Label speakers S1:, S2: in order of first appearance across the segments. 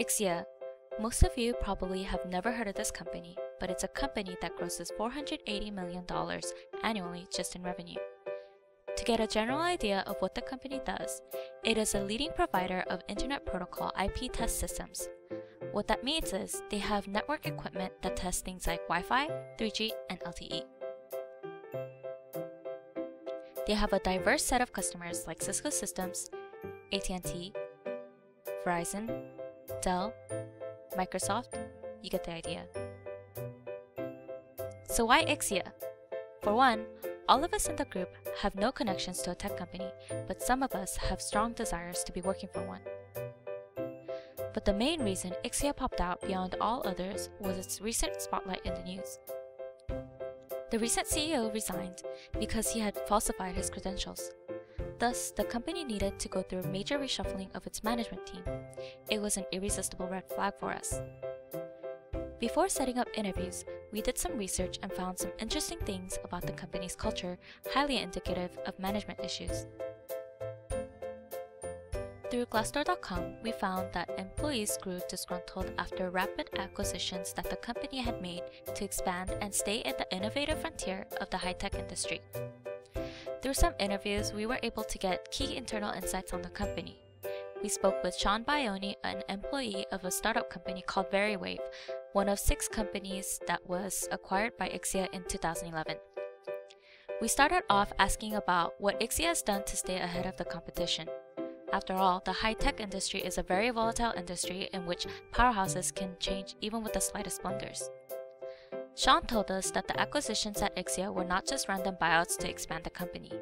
S1: Ixia. Most of you probably have never heard of this company, but it's a company that grosses $480 million annually just in revenue. To get a general idea of what the company does, it is a leading provider of Internet Protocol IP test systems. What that means is they have network equipment that tests things like Wi-Fi, 3G, and LTE. They have a diverse set of customers like Cisco Systems, AT&T, Verizon, Dell, Microsoft. You get the idea. So why ixia? For one, all of us in the group have no connections to a tech company, but some of us have strong desires to be working for one. But the main reason ixia popped out beyond all others was its recent spotlight in the news. The recent CEO resigned because he had falsified his credentials. Thus, the company needed to go through a major reshuffling of its management team. It was an irresistible red flag for us. Before setting up interviews, we did some research and found some interesting things about the company's culture, highly indicative of management issues. Through Glassdoor.com, we found that employees grew disgruntled after rapid acquisitions that the company had made to expand and stay at the innovative frontier of the high-tech industry. Through some interviews, we were able to get key internal insights on the company. We spoke with Sean Baioni, an employee of a startup company called VeryWave, one of 6 companies that was acquired by ixia in 2011. We started off asking about what ixia has done to stay ahead of the competition. After all, the high-tech industry is a very volatile industry in which powerhouses can change even with the slightest blunders. Sean told us that the acquisitions at ixia were not just random buyouts to expand the company.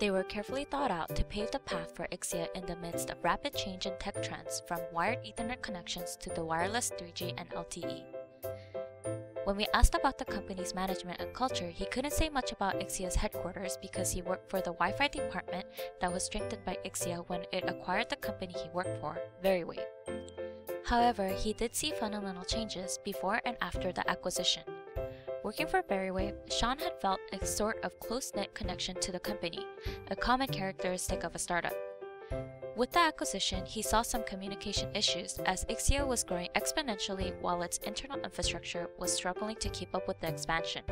S1: They were carefully thought out to pave the path for ixia in the midst of rapid change in tech trends from wired Ethernet connections to the wireless 3G and LTE. When we asked about the company's management and culture, he couldn't say much about ixia's headquarters because he worked for the Wi-Fi department that was strengthened by ixia when it acquired the company he worked for, VeryWave. However, he did see fundamental changes before and after the acquisition. Working for VeryWave, Sean had felt a sort of close-knit connection to the company, a common characteristic of a startup. With the acquisition, he saw some communication issues as ixia was growing exponentially while its internal infrastructure was struggling to keep up with the expansion.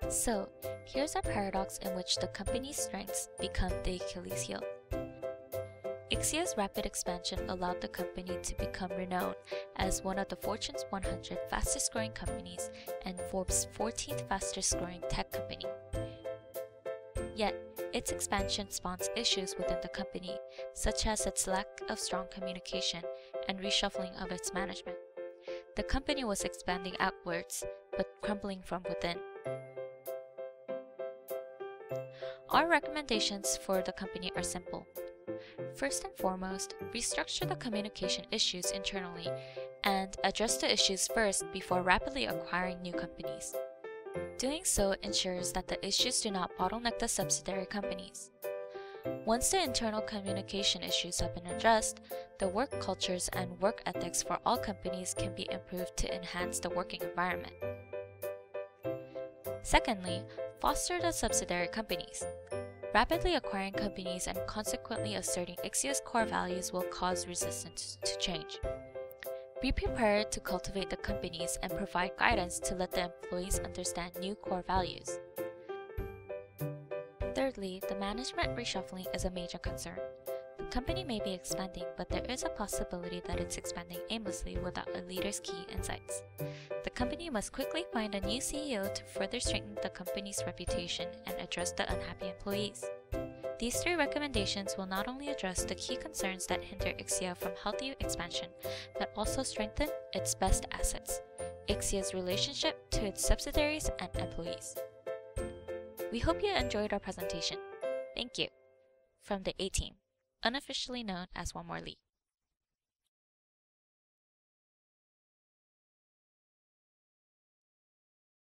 S1: So, here's a paradox in which the company's strengths become the Achilles heel. Ixia's rapid expansion allowed the company to become renowned as one of the Fortune's 100 fastest growing companies and Forbes' 14th fastest growing tech company. Yet, its expansion spawns issues within the company, such as its lack of strong communication and reshuffling of its management. The company was expanding outwards, but crumbling from within. Our recommendations for the company are simple. First and foremost, restructure the communication issues internally and address the issues first before rapidly acquiring new companies. Doing so ensures that the issues do not bottleneck the subsidiary companies. Once the internal communication issues have been addressed, the work cultures and work ethics for all companies can be improved to enhance the working environment. Secondly, foster the subsidiary companies. Rapidly acquiring companies and consequently asserting ixia's core values will cause resistance to change. Be prepared to cultivate the companies and provide guidance to let the employees understand new core values. Thirdly, the management reshuffling is a major concern. The company may be expanding, but there is a possibility that it's expanding aimlessly without a leader's key insights. The company must quickly find a new CEO to further strengthen the company's reputation and address the unhappy employees. These 3 recommendations will not only address the key concerns that hinder ixia from healthy expansion, but also strengthen its best assets, ixia's relationship to its subsidiaries and employees. We hope you enjoyed our presentation. Thank you. From the A-Team, unofficially known as One More Lee.